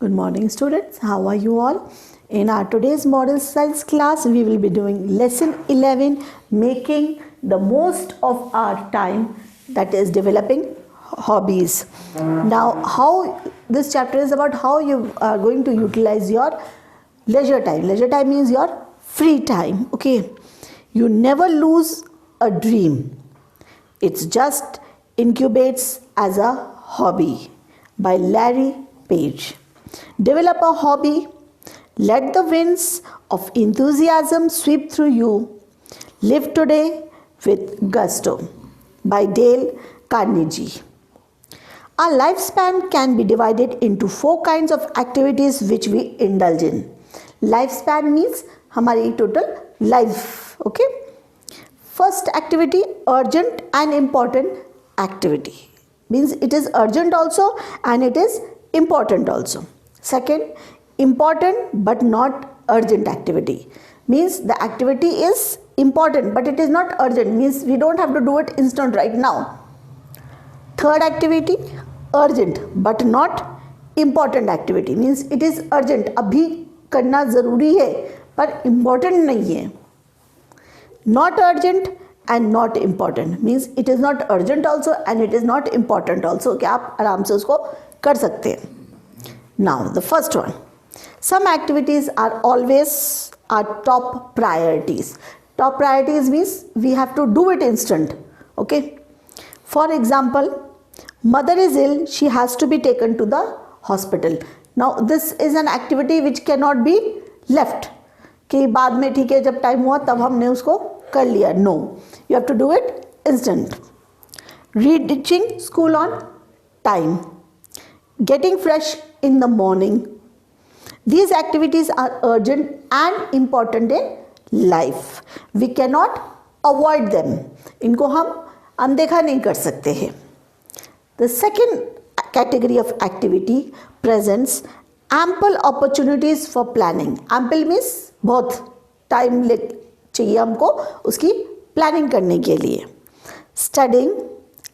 Good morning students, how are you all? In our today's model science class, we will be doing lesson 11, making the most of our time, that is developing hobbies. Now how this chapter is about how you are going to utilize your leisure time. Leisure time means your free time, okay? You never lose a dream. It just incubates as a hobby by Larry Page. Develop a hobby. Let the winds of enthusiasm sweep through you. Live today with gusto by Dale Carnegie. Our lifespan can be divided into 4 kinds of activities which we indulge in. Lifespan means हमारी total life, okay? First activity, urgent and important activity. Means it is urgent also and it is important also. Second, important but not urgent activity. Means the activity is important but it is not urgent. Means we don't have to do it instant right now. Third activity, urgent but not important activity. Means it is urgent. अभी करना ज़रूरी है पर important नहीं है. Not urgent and not important. Means it is not urgent also and it is not important also. कि आप आराम से उसको कर सकते हैं. Now the first one. Some activities are always our top priorities. Top priorities means we have to do it instant. Okay. For example, mother is ill, she has to be taken to the hospital. Now this is an activity which cannot be left. कि बाद में ठीक है जब time हुआ तब हमने उसको कर लिया. No, you have to do it instant. Reaching school on time. Getting fresh in the morning. These activities are urgent and important in life. We cannot avoid them. इनको हम अनदेखा नहीं कर सकते हैं. The second category of activity presents ample opportunities for planning. Ample means बहुत time चाहिए हमको उसकी प्लानिंग करने के लिए. Studying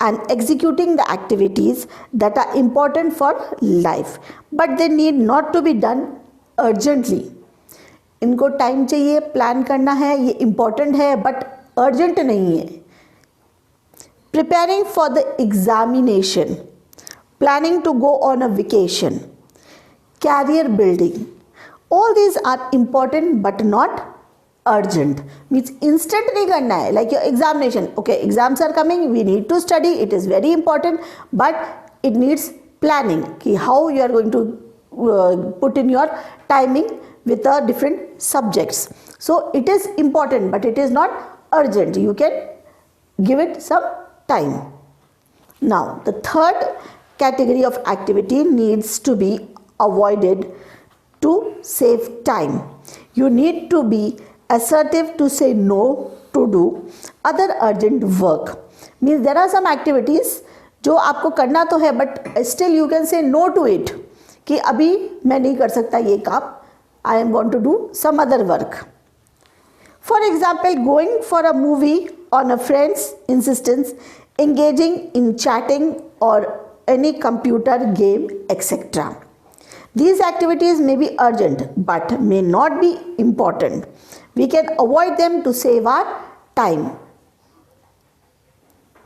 and executing the activities that are important for life, but they need not to be done urgently. इनको time चाहिए, plan करना है, ये important है but urgent नहीं है. Preparing for the examination, planning to go on a vacation, career building, all these are important but not urgent. Means instant नहीं करना है. Like your examination, okay, exams are coming, we need to study, it is very important but it needs planning कि how you are going to put in your timing with the different subjects. So it is important but it is not urgent. You can give it some time. Now the third category of activity needs to be avoided to save time. You need to be assertive to say no to do other urgent work. Means there are some activities जो आपको करना तो है but still you can say no to it कि अभी मैं नहीं कर सकता ये काम. I want to do some other work. For example, going for a movie on a friend's insistence, engaging in chatting or any computer game, etc. These activities may be urgent but may not be important. We can avoid them to save our time.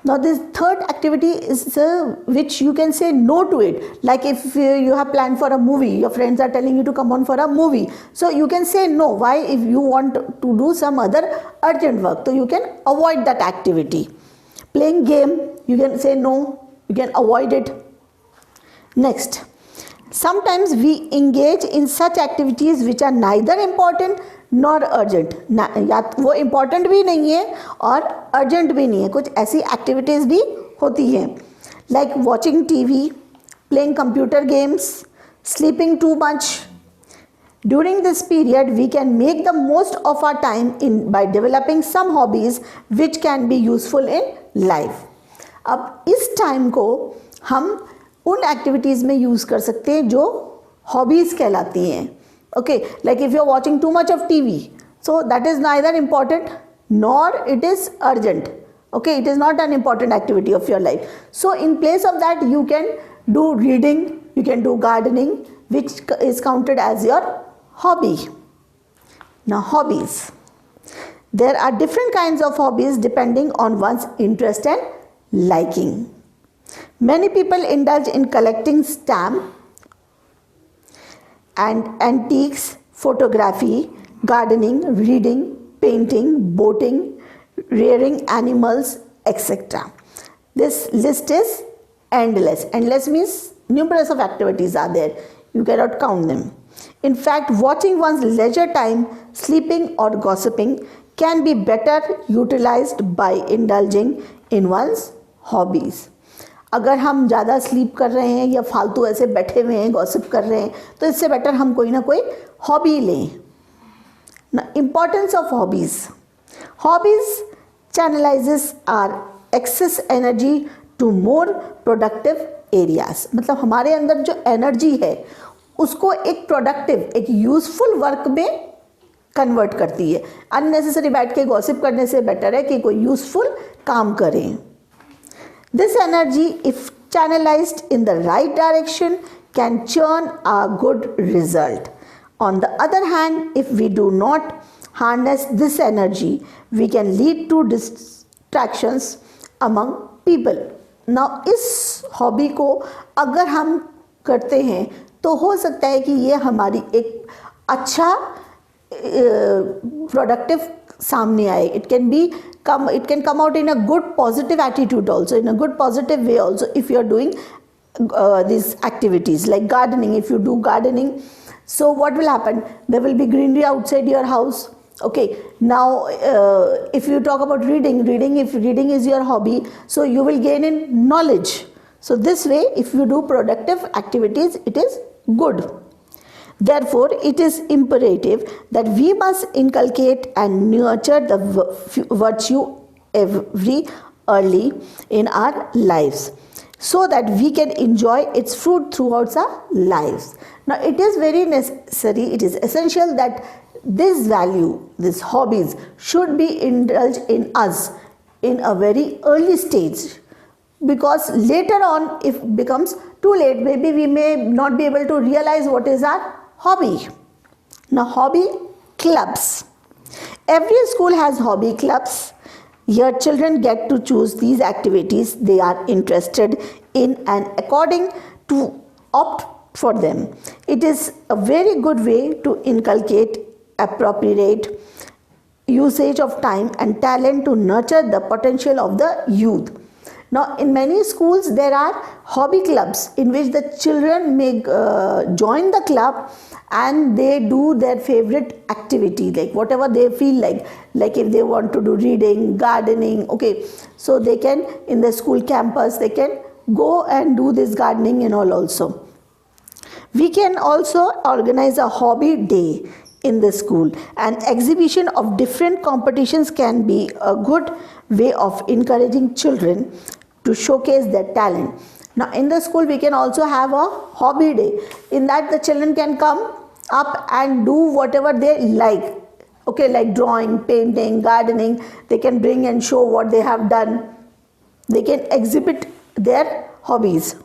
Now this third activity is which you can say no to it. Like if you have planned for a movie, your friends are telling you to come on for a movie. So you can say no. Why? If you want to do some other urgent work, so you can avoid that activity. Playing game, you can say no, you can avoid it. Next. Sometimes we engage in such activities which are neither important nor urgent. या वो important भी नहीं है और urgent भी नहीं है. कुछ ऐसी activities भी होती हैं. Like watching TV, playing computer games, sleeping too much. During this period, we can make the most of our time by developing some hobbies which can be useful in life. अब इस time को हम उन activities में use कर सकते हैं जो हॉबीज़ कहलाती हैं. Okay, like if you are watching too much of TV, so that is neither important nor it is urgent. Okay, it is not an important activity of your life. So in place of that, you can do reading, you can do gardening, which is counted as your hobby. Now, hobbies. There are different kinds of hobbies depending on one's interest and liking. Many people indulge in collecting stamps and antiques, photography, gardening, reading, painting, boating, rearing animals, etc. This list is endless. Endless means numerous of activities are there. You cannot count them. In fact, watching one's leisure time, sleeping or gossiping can be better utilized by indulging in one's hobbies. अगर हम ज़्यादा sleep कर रहे हैं या फालतू ऐसे बैठे हुए हैं गॉसिप कर रहे हैं तो इससे बेटर हम कोई ना कोई हॉबी लें. Importance of hobbies. Hobbies channelizes our excess energy to more productive areas. मतलब हमारे अंदर जो एनर्जी है उसको एक प्रोडक्टिव, एक यूजफुल वर्क में कन्वर्ट करती है. अननेसेसरी बैठ के गॉसिप करने से बेटर है कि कोई यूजफुल काम करें. This energy, if channelized in the right direction, can churn a good result. On the other hand, if we do not harness this energy, we can lead to distractions among people. Now, इस hobby को अगर हम करते हैं तो हो सकता है कि ये हमारी एक अच्छा प्रोडक्टिव सामने आए. It can come out in a good positive attitude also, in a good positive way also if you are doing these activities like gardening. If you do gardening, so what will happen? There will be greenery outside your house. Okay, now if you talk about reading, if reading is your hobby, so you will gain in knowledge. So this way, if you do productive activities, it is good. Therefore, it is imperative that we must inculcate and nurture the virtue every early in our lives so that we can enjoy its fruit throughout our lives. Now, it is very necessary, it is essential that this value, these hobbies should be indulged in us in a very early stage, because later on, if it becomes too late, maybe we may not be able to realize what is our hobby. Now, hobby clubs. Every school has hobby clubs. Here children get to choose these activities they are interested in and according to opt for them. It is a very good way to inculcate appropriate usage of time and talent to nurture the potential of the youth. Now, in many schools there are hobby clubs in which the children may join the club and they do their favorite activity, like whatever they feel like if they want to do reading, gardening, okay, so they can, in the school campus, they can go and do this gardening and all also. We can also organize a hobby day in the school. An exhibition of different competitions can be a good way of encouraging children to showcase their talent. Now, in the school, we can also have a hobby day. In that, the children can come up and do whatever they like. Okay, like drawing, painting, gardening. They can bring and show what they have done. They can exhibit their hobbies.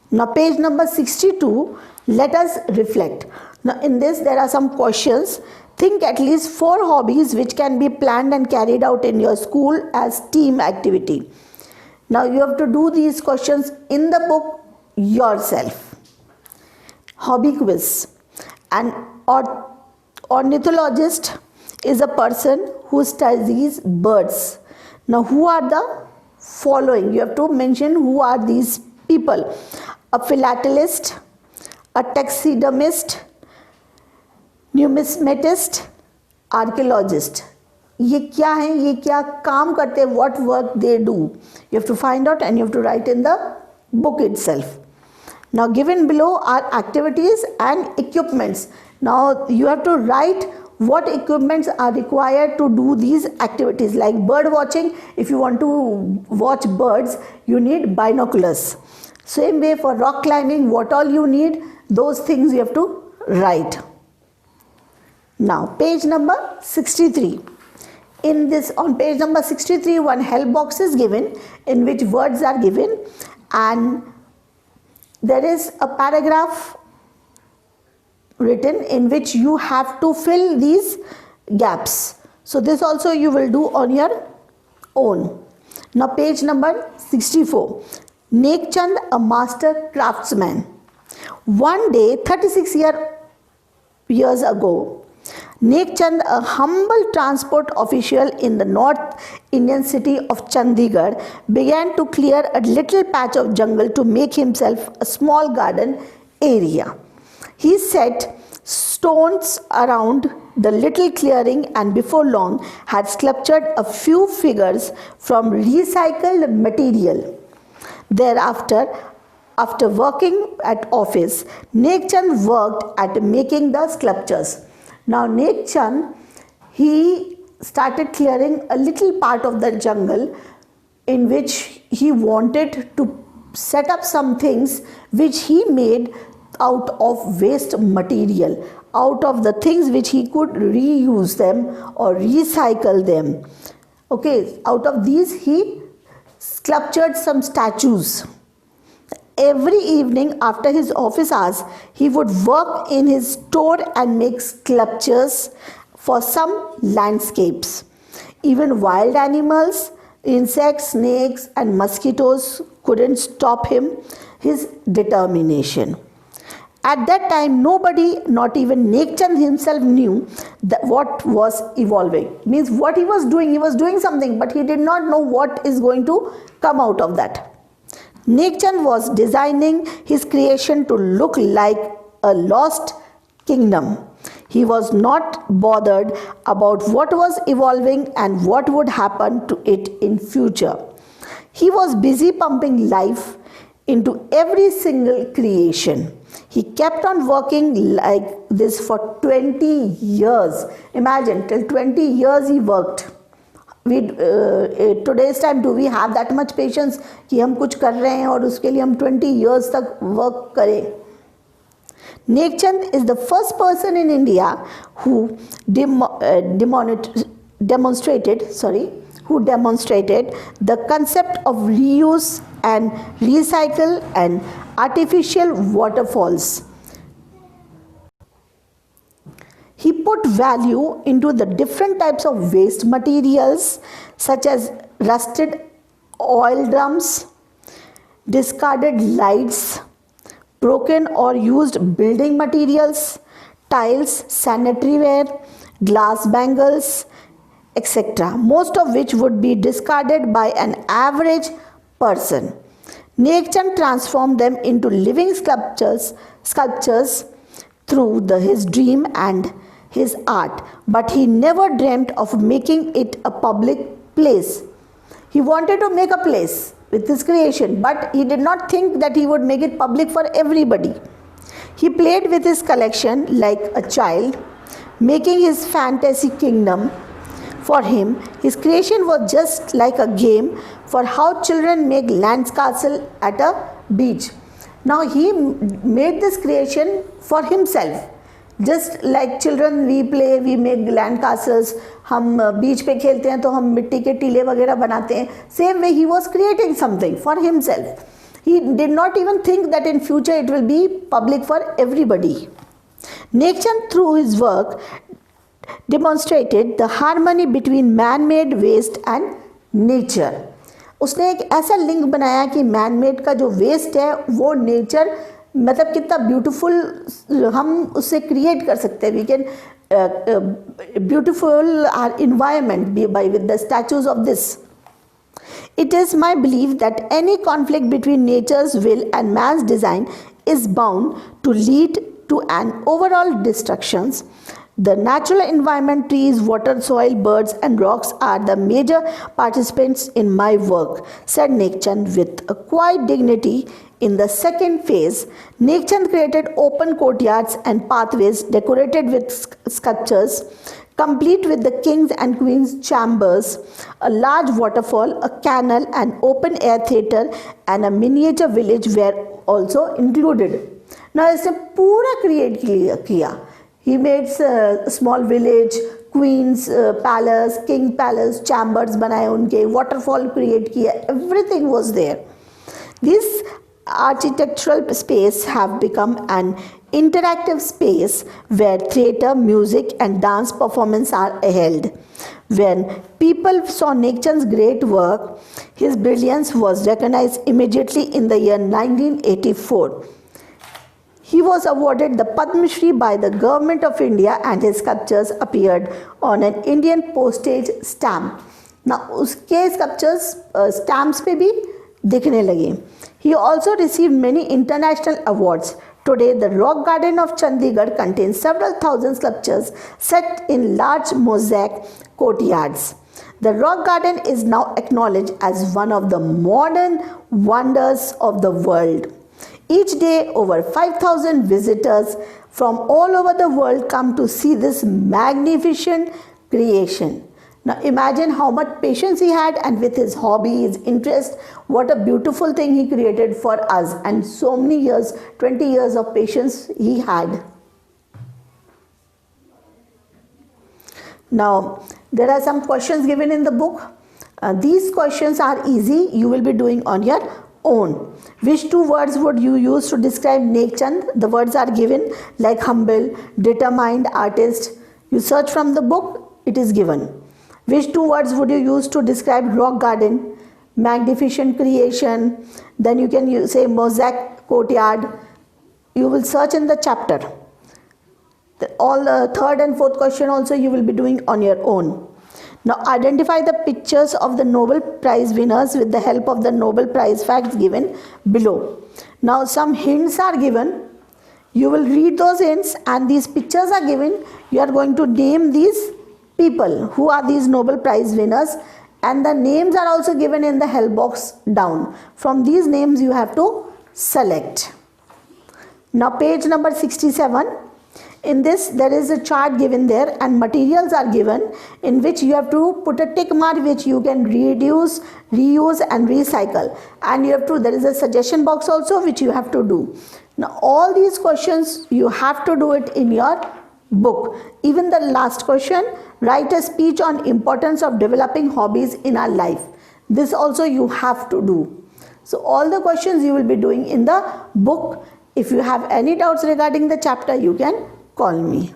Now, page number 62, let us reflect. Now, in this, there are some questions. Think at least 4 hobbies which can be planned and carried out in your school as team activity. Now, you have to do these questions in the book yourself. Hobby quiz. An ornithologist is a person who studies birds. Now, who are the following? You have to mention who are these people. A philatelist, a taxidermist, numismatist, archaeologist. ये क्या है, ये क्या काम करते हैं, what work they do. You have to find out and you have to write in the book itself. Now, given below are activities and equipments. Now, you have to write what equipments are required to do these activities, like bird watching. If you want to watch birds, you need binoculars. Same way for rock climbing, what all you need, those things you have to write. Now, page number 63. In this, on page number 63, one help box is given in which words are given, and there is a paragraph written in which you have to fill these gaps. So this also you will do on your own. Now page number 64. Nek Chand, a master craftsman. One day, 36 years ago, Nek Chand, a humble transport official in the North Indian city of Chandigarh, began to clear a little patch of jungle to make himself a small garden area. He set stones around the little clearing and before long had sculptured a few figures from recycled material. Thereafter, after working at office, Nek Chand worked at making the sculptures. Now Nek Chand, he started clearing a little part of the jungle in which he wanted to set up some things which he made out of waste material, out of the things which he could reuse them or recycle them. Okay, out of these he sculptured some statues. Every evening after his office hours, he would work in his store and make sculptures for some landscapes. Even wild animals, insects, snakes and mosquitoes couldn't stop his determination. At that time, nobody, not even Nek Chand himself, knew that what was evolving. Means what he was doing something, but he did not know what is going to come out of that. Nek Chand was designing his creation to look like a lost kingdom. He was not bothered about what was evolving and what would happen to it in future. He was busy pumping life into every single creation. He kept on working like this for 20 years. Imagine, till 20 years he worked. Today's time, do we have that much patience कि हम कुछ कर रहे हैं और उसके लिए हम 20 years तक work करें? Nek Chand is the first person in India who demonstrated the concept of reuse and recycle and artificial waterfalls. He put value into the different types of waste materials such as rusted oil drums, discarded lights, broken or used building materials, tiles, sanitary ware, glass bangles, etc., most of which would be discarded by an average person. Nek Chand transformed them into living sculptures through his dream and his art, but he never dreamt of making it a public place. He wanted to make a place with his creation, but he did not think that he would make it public for everybody. He played with his collection like a child, making his fantasy kingdom. For him, his creation was just like a game for how children make land castle at a beach. Now he made this creation for himself. Just like children we play, we make land castles, हम बीच पे खेलते हैं तो हम मिट्टी के टीले वगैरह बनाते हैं. Same way he was creating something for himself. He did not even think that in future it will be public for everybody. Nek Chand through his work demonstrated the harmony between man-made waste and nature. उसने एक ऐसा link बनाया कि man-made का जो waste है वो nature मतलब कितना ब्यूटीफुल हम उससे क्रिएट कर सकते हैं. We can beautiful our environment by with the statues of this. It is my belief that any conflict between nature's will and man's design is bound to lead to an overall destruction. The natural environment, trees, water, soil, birds and rocks are the major participants in my work, said Nek Chand with a quiet dignity. In the second phase, Nek Chand created open courtyards and pathways decorated with sculptures, complete with the king's and queen's chambers, a large waterfall, a canal, an open air theatre and a miniature village were also included. Now इसने पूरा create किया. He made a small village, queen's palace, king palace, chambers बनाए उनके, waterfall create किया, everything was there. This architectural space have become an interactive space where theatre, music and dance performance are held. When people saw Nekchand's great work, his brilliance was recognized immediately in the year 1984. He was awarded the Padma Shri by the Government of India and his sculptures appeared on an Indian postage stamp. Now उसके sculptures stamps पे भी दिखने लगे. He also received many international awards. Today, the Rock Garden of Chandigarh contains several thousand sculptures set in large mosaic courtyards. The Rock Garden is now acknowledged as one of the modern wonders of the world. Each day, over 5,000 visitors from all over the world come to see this magnificent creation. Now imagine how much patience he had, and with his hobby, his interest, what a beautiful thing he created for us, and so many years, 20 years of patience he had. Now there are some questions given in the book. These questions are easy, you will be doing on your own. Which two words would you use to describe Nekchand? The words are given like humble, determined, artist. You search from the book, it is given. Which two words would you use to describe Rock Garden? Magnificent creation. Then you can say mosaic courtyard. You will search in the chapter. All the third and fourth question also you will be doing on your own. Now identify the pictures of the Nobel Prize winners with the help of the Nobel Prize facts given below. Now some hints are given. You will read those hints and these pictures are given. You are going to name these people who are these Nobel Prize winners, and the names are also given in the help box down. From these names you have to select. Now page number 67. In this there is a chart given there and materials are given in which you have to put a tick mark which you can reduce, reuse and recycle, and you have to, there is a suggestion box also which you have to do. Now all these questions you have to do it in your book. Even the last question, write a speech on importance of developing hobbies in our life. This also you have to do. So all the questions you will be doing in the book. If you have any doubts regarding the chapter, you can call me.